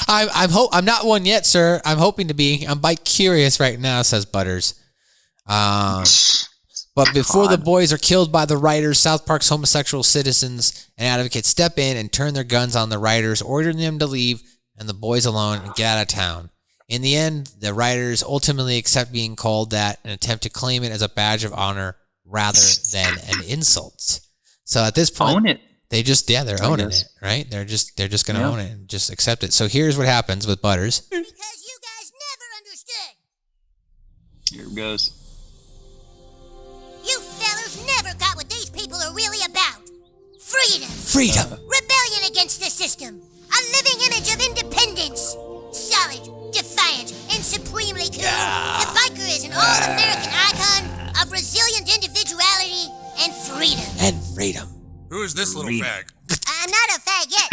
I'm not one yet, sir. I'm hoping to be. I'm bike curious right now, says Butters. But before the boys are killed by the riders, South Park's homosexual citizens and advocates step in and turn their guns on the riders, ordering them to leave and the boys alone and get out of town. In the end, the riders ultimately accept being called that and attempt to claim it as a badge of honor rather than an insult. So at this point, own it. They just, they're owning it, right? They're just going to own it and just accept it. So here's what happens with Butters. Because you guys never understood. Here it goes. You fellas never got what these people are really about. Freedom. Rebellion against the system. A living image of independence. Solid, defiant, and supremely cool. The biker is an all-American icon of resilient individuality and freedom. Who is this little fag? I'm not a fag yet.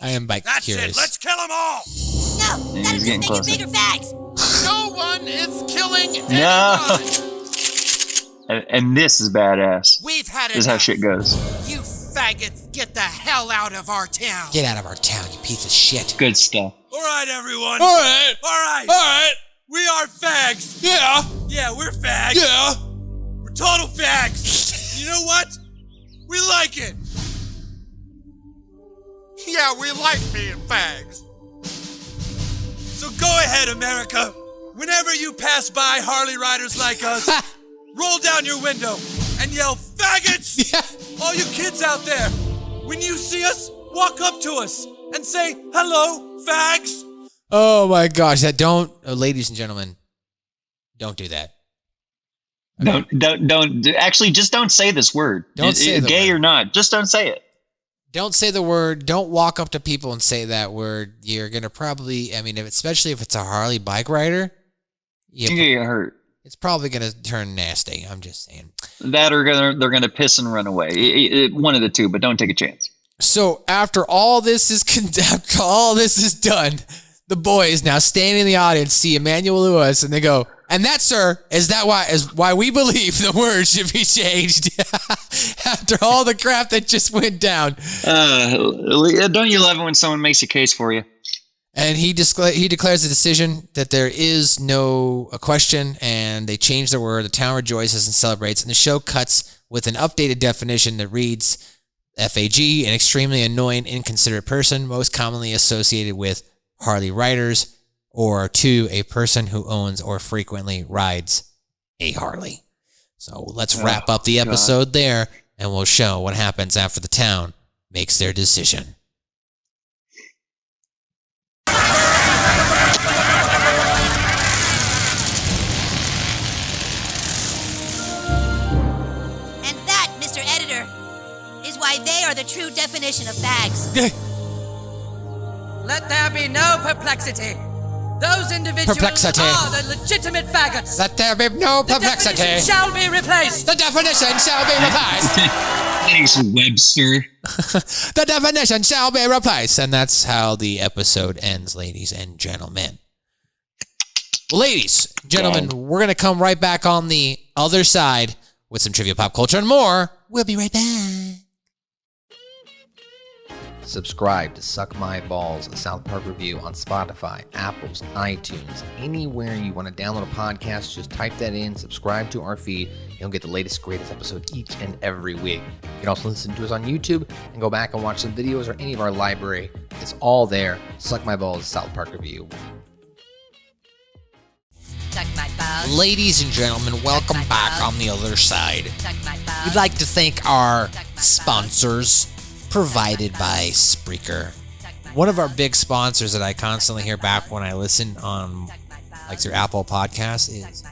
I am bike curious. That's it. Let's kill them all. No, that'll just make you bigger fags. No one is killing anyone. No. And this is badass. We've had it. This is how shit goes. You faggots, get the hell out of our town. Get out of our town, you piece of shit. Good stuff. All right, everyone. All right. We are fags. Yeah, we're fags. yeah. We're total fags. You know what? We like it. Yeah, we like being fags. So go ahead, America. Whenever you pass by Harley riders like us, roll down your window and yell, faggots! Yeah. All you kids out there, when you see us, walk up to us and say, hello, fags. Oh my gosh, ladies and gentlemen, don't do that. Okay. Don't. Actually, just don't say this word. Don't say the gay word. or not. Just don't say it. Don't say the word. Don't walk up to people and say that word. You're gonna probably, especially if it's a Harley bike rider, You're gonna get hurt. It's probably gonna turn nasty. I'm just saying. That or they're gonna piss and run away. One of the two, but don't take a chance. So after all this is done, the boys now standing in the audience see Emmanuel Lewis, and they go, "And that, sir, is why we believe the word should be changed." After all the crap that just went down, don't you love it when someone makes a case for you? and he declares the decision that there is no question, and they change the word. The town rejoices and celebrates, and the show cuts with an updated definition that reads, FAG, an extremely annoying, inconsiderate person, most commonly associated with Harley Riders, or 2, a person who owns or frequently rides a Harley. So let's wrap up the episode there, and we'll show what happens after the town makes their decision. And that, Mr. Editor, is why they are the true definition of fags. Let there be no perplexity. Those individuals are the legitimate faggots. Let there be no perplexity. The definition shall be replaced. The definition shall be replaced. Thanks, Webster. The definition shall be replaced. And that's how the episode ends, ladies and gentlemen. Ladies, gentlemen, we're going to come right back on the other side with some trivia, pop culture, and more. We'll be right back. Subscribe to Suck My Balls, a South Park review on Spotify, Apple's, iTunes, anywhere you want to download a podcast. Just type that in, subscribe to our feed. You'll get the latest, greatest episode each and every week. You can also listen to us on YouTube and go back and watch some videos or any of our library. It's all there. Suck My Balls, South Park review. Suck my balls. Ladies and gentlemen, welcome my back balls. on the other side. Suck my balls. We'd like to thank our Suck my balls. sponsors provided by Spreaker. One of our big sponsors that I constantly hear back when I listen on, like, through Apple Podcasts is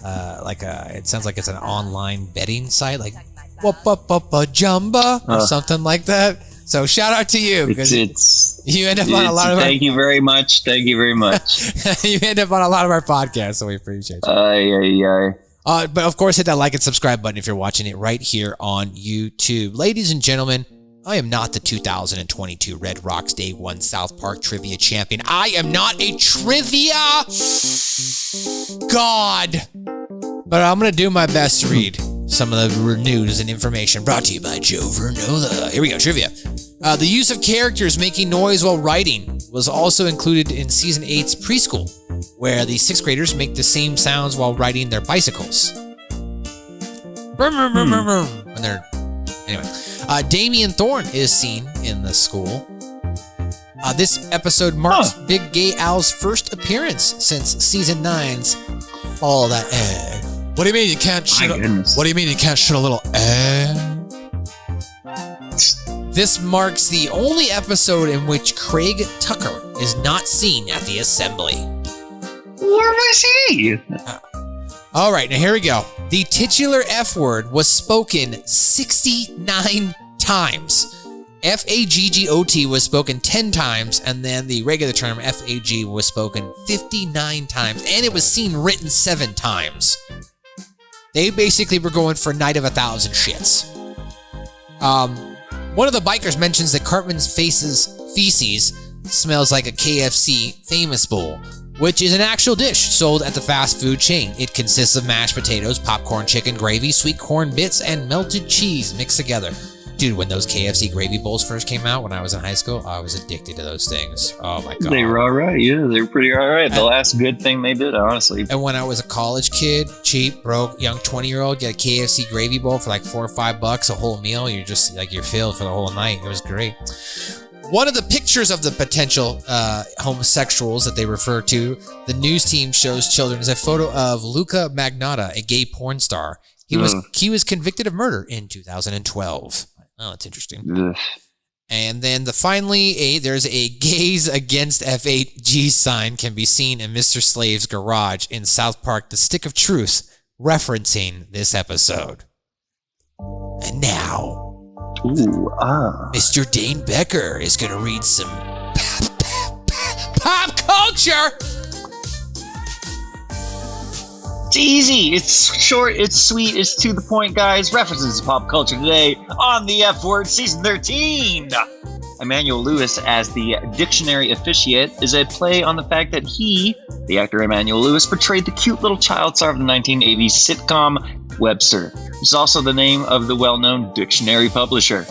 it sounds like it's an online betting site, like Jumba or something like that. So shout out to you, because you end up on a lot of Thank you very much. Thank you very much. you end up on a lot of our podcasts, so we appreciate you. But of course, hit that like and subscribe button if you're watching it right here on YouTube. Ladies and gentlemen, I am not the 2022 Red Rocks Day 1 South Park Trivia Champion. I am not a trivia god. But I'm going to do my best to read some of the news and information brought to you by Joe Vernola. Here we go, trivia. The use of characters making noise while writing was also included in Season 8's Preschool, where the 6th graders make the same sounds while riding their bicycles. When they're... Anyway. Damien Thorne is seen in the school. This episode marks Big Gay Al's first appearance since Season 9's All That Egg. What do you mean you can't shoot What do you mean you can't shoot a little egg? This marks the only episode in which Craig Tucker is not seen at the assembly. Where was he? All right, now here we go. The titular F word was spoken 69 times. F-A-G-G-O-T was spoken 10 times, and then the regular term F-A-G was spoken 59 times, and it was seen written 7 times. They basically were going for Night of 1,000 shits. One of the bikers mentions that Cartman's feces smells like a KFC Famous Bowl, which is an actual dish sold at the fast food chain. It consists of mashed potatoes, popcorn, chicken, gravy, sweet corn bits, and melted cheese mixed together. Dude, when those KFC gravy bowls first came out when I was in high school, I was addicted to those things. Oh my God. They were all right. Yeah, they were pretty all right. The last good thing they did, honestly. And when I was a college kid, cheap, broke, young 20-year-old, get a KFC gravy bowl for like $4 or $5 a whole meal. You're just like, you're filled for the whole night. It was great. One of the pictures of the potential homosexuals that they refer to, the news team shows children, is a photo of Luca Magnotta, a gay porn star. He was convicted of murder in 2012. Oh, that's interesting. Ugh. And then there's a Gays Against F8G sign can be seen in Mr. Slave's garage in South Park, The Stick of Truth, referencing this episode. And now, Mr. Dane Becker is going to read some pop culture. It's easy. It's short. It's sweet. It's to the point, guys. References to pop culture today on the F Word, Season 13. Emmanuel Lewis as the dictionary officiate is a play on the fact that he, the actor Emmanuel Lewis, portrayed the cute little child star of the 1980s sitcom Webster, which is also the name of the well-known dictionary publisher.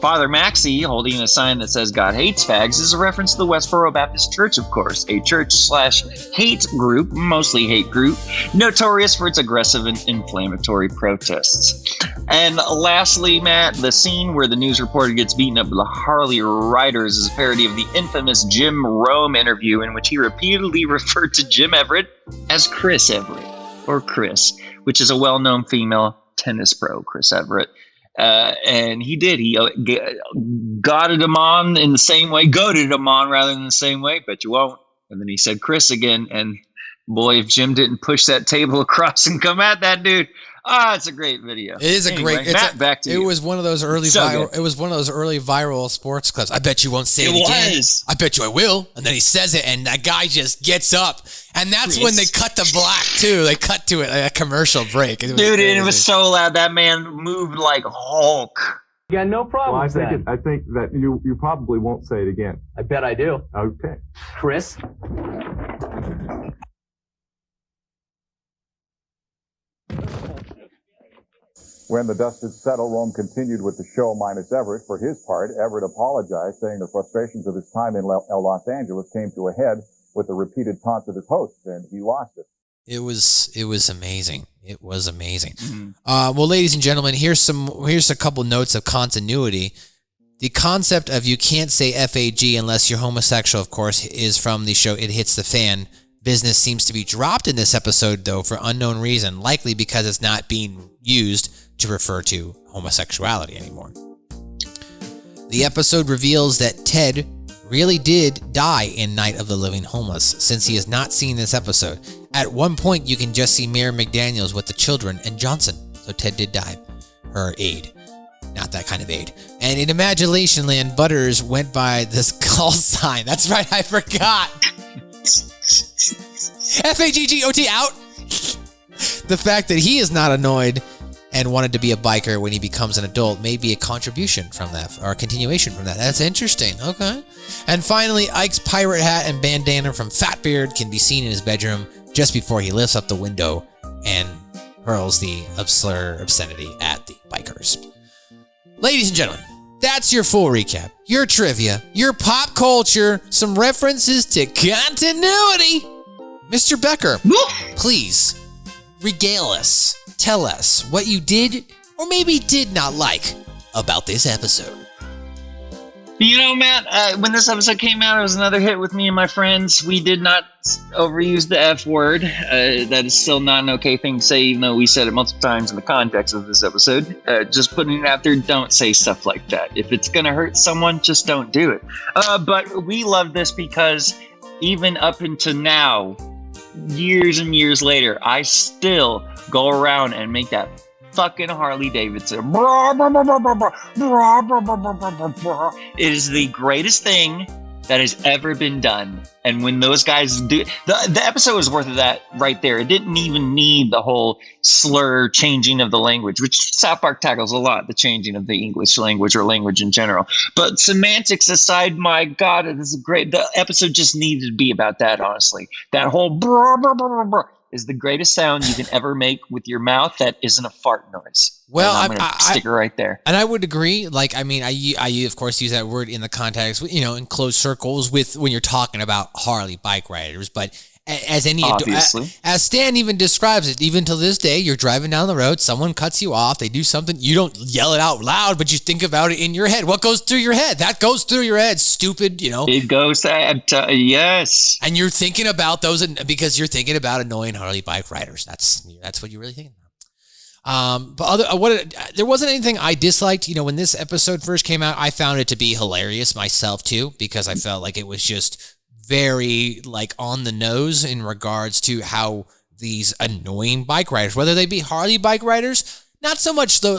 Father Maxey, holding a sign that says God hates fags, is a reference to the Westboro Baptist Church, of course, a church/hate group, mostly hate group, notorious for its aggressive and inflammatory protests. And lastly, Matt, the scene where the news reporter gets beaten up with the Harley Riders is a parody of the infamous Jim Rome interview in which he repeatedly referred to Jim Everett as Chris Everett, or Chris, which is a well-known female tennis pro, Chris Everett. And he did. He goaded him on in the same way, goaded him on rather than the same way, but you won't. And then he said Chris again. And boy, if Jim didn't push that table across and come at that dude, it's a great video. It is anyway, a great. Matt, back to you. It was one of those early. It was one of those early viral sports clips. I bet you won't say it again. I bet you I will. And then he says it, and that guy just gets up, and that's when they cut to black too. They cut to it, a commercial break. Dude, and it was so loud. That man moved like Hulk. Yeah, no problem. Well, I think that you probably won't say it again. I bet I do. Okay, Chris. When the dust had settled, Rome continued with the show minus Everett. For his part, Everett apologized, saying the frustrations of his time in Los Angeles came to a head with the repeated taunts of his hosts, and he lost it. It was amazing. It was amazing. Mm-hmm. Well, ladies and gentlemen, here's a couple notes of continuity. The concept of you can't say FAG unless you're homosexual, of course, is from the show It Hits the Fan. Business seems to be dropped in this episode, though, for unknown reason, likely because it's not being used to refer to homosexuality anymore. The episode reveals that Ted really did die in Night of the Living Homeless, since he has not seen this episode. At one point, you can just see Mayor McDaniels with the children and Johnson. So Ted did die. Her aide. Not that kind of aide. And in Imagination Land, Butters went by this call sign. That's right, I forgot. FAGGOT out. The fact that he is not annoyed and wanted to be a biker when he becomes an adult may be a contribution from that, or a continuation from that. That's interesting. Okay. And finally, Ike's pirate hat and bandana from Fatbeard can be seen in his bedroom just before he lifts up the window and hurls the obscenity at the bikers. Ladies and gentlemen, that's your full recap, your trivia, your pop culture, some references to continuity. Mr. Becker, please regale us. Tell us what you did or maybe did not like about this episode. You know, Matt, when this episode came out, it was another hit with me and my friends. We did not overuse the F word. That is still not an okay thing to say, even though we said it multiple times in the context of this episode. Just putting it out there, don't say stuff like that. If it's going to hurt someone, just don't do it. But we love this because even up until now, years and years later, I still go around and make that fucking Harley Davidson. It is the greatest thing that has ever been done. And when those guys do, the episode was worth of that right there. It didn't even need the whole slur changing of the language, which South Park tackles a lot, the changing of the English language or language in general. But semantics aside, my God, it is great. The episode just needed to be about that, honestly. That whole is the greatest sound you can ever make with your mouth that isn't a fart noise. Well, I'm going to stick it right there. And I would agree. Like, I mean, I of course use that word in the context, in closed circles with when you're talking about Harley bike riders. But as as Stan even describes it, even to this day, you're driving down the road, someone cuts you off, they do something, you don't yell it out loud, but you think about it in your head. What goes through your head? That goes through your head, stupid, It goes, yes. And you're thinking about those because you're thinking about annoying Harley bike riders. That's what you're really thinking about. But there wasn't anything I disliked. When this episode first came out, I found it to be hilarious myself too, because I felt like it was just very on the nose in regards to how these annoying bike riders, whether they be Harley bike riders, not so much though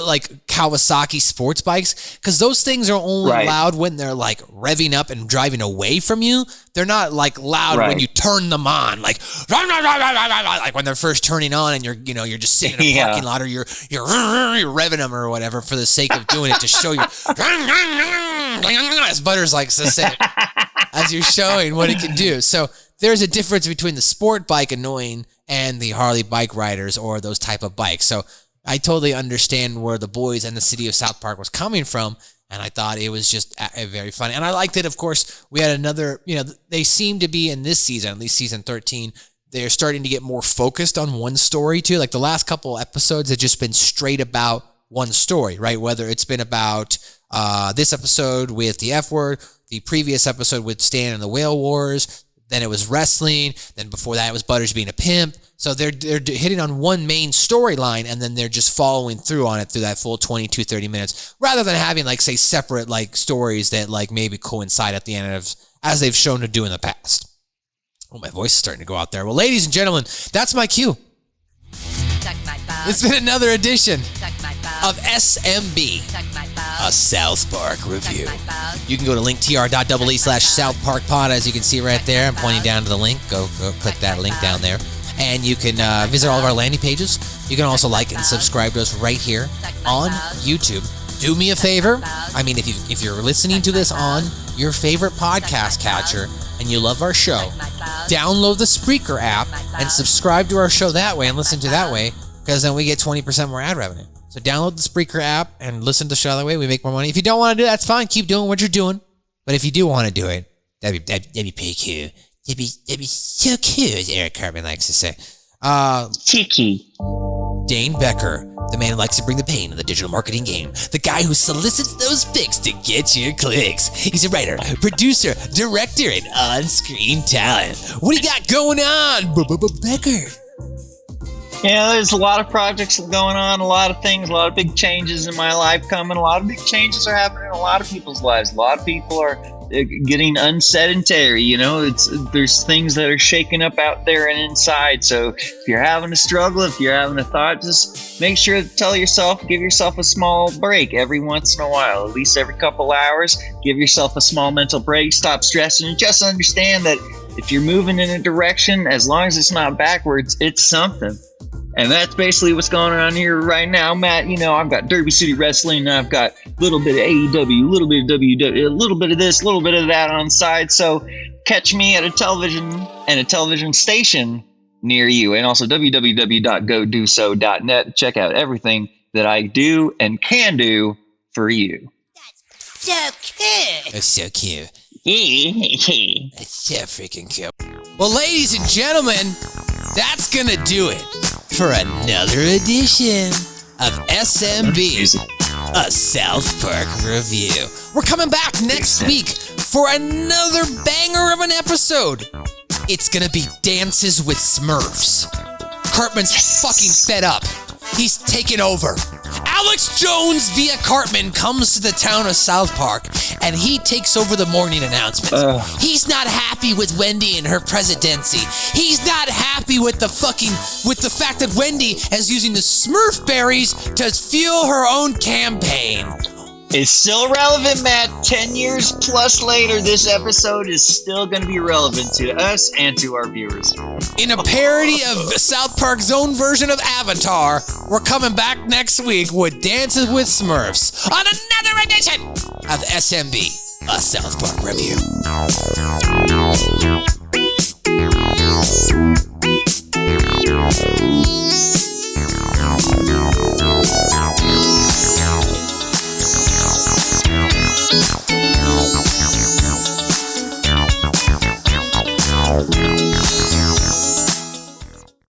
Kawasaki sports bikes, because those things are only loud when they're revving up and driving away from you. They're not loud when you turn them on, like when they're first turning on and you're just sitting in a parking lot, or you're revving them or whatever for the sake of doing it to show you. As Butters likes to say, as you're showing what it can do. So there's a difference between the sport bike annoying and the Harley bike riders or those type of bikes. So I totally understand where the boys and the city of South Park was coming from. And I thought it was just very funny. And I liked it, of course, we had another, they seem to be in this season, at least season 13, they're starting to get more focused on one story too. Like the last couple episodes have just been straight about one story, right? Whether it's been about this episode with the F word, the previous episode with Stan and the Whale Wars, then it was wrestling, then before that it was Butters being a pimp. So they're hitting on one main storyline, and then they're just following through on it through that full 22, 30 minutes, rather than having, like, say, separate, like, stories that, like, maybe coincide at the end of, as they've shown to do in the past. Oh, my voice is starting to go out there. Well, ladies and gentlemen, that's my cue. It's been another edition of SMB, a South Park review. You can go to linktr.ee/SouthParkPod, as you can see right there. I'm pointing down to the link. Go click that link down there. And you can visit all of our landing pages. You can also like and subscribe to us right here on YouTube. Do me a favor. I mean, if you're listening to this on your favorite podcast catcher and you love our show, download the Spreaker app and subscribe to our show that way and listen to that way, because then we get 20% more ad revenue. So download the Spreaker app and listen to the show that way. We make more money. If you don't want to do that, that's fine. Keep doing what you're doing. But if you do want to do it, that'd be pretty cool. It'd be so cute, as Eric Cartman likes to say. Cheeky. Dane Becker, the man who likes to bring the pain in the digital marketing game. The guy who solicits those pics to get your clicks. He's a writer, producer, director, and on-screen talent. What do you got going on, Becker? Yeah, there's a lot of projects going on, a lot of things, a lot of big changes in my life coming. A lot of big changes are happening in a lot of people's lives. A lot of people are getting unsedentary, there's things that are shaking up out there and inside. So if you're having a struggle, if you're having a thought, just make sure to give yourself a small break every once in a while, at least every couple hours. Give yourself a small mental break, stop stressing, and just understand that if you're moving in a direction, as long as it's not backwards, it's something. And that's basically what's going on here right now, Matt. I've got Derby City Wrestling, I've got a little bit of AEW, a little bit of WWE, a little bit of this, a little bit of that on the side. So catch me at a television station near you. And also www.godoso.net. Check out everything that I do and can do for you. So cute. That's so cute. That's so freaking cute. Well, ladies and gentlemen, that's gonna do it for another edition of SMB, a South Park review. We're coming back next week for another banger of an episode. It's gonna be Dances with Smurfs. Cartman's fucking fed up. He's taken over. Alex Jones via Cartman comes to the town of South Park, and he takes over the morning announcements. He's not happy with Wendy and her presidency. He's not happy with the fact that Wendy is using the Smurf berries to fuel her own campaign. It's still relevant, Matt. 10 years plus later, this episode is still going to be relevant to us and to our viewers. In a parody of South Park's own version of Avatar, we're coming back next week with Dances with Smurfs on another edition of SMB, a South Park review.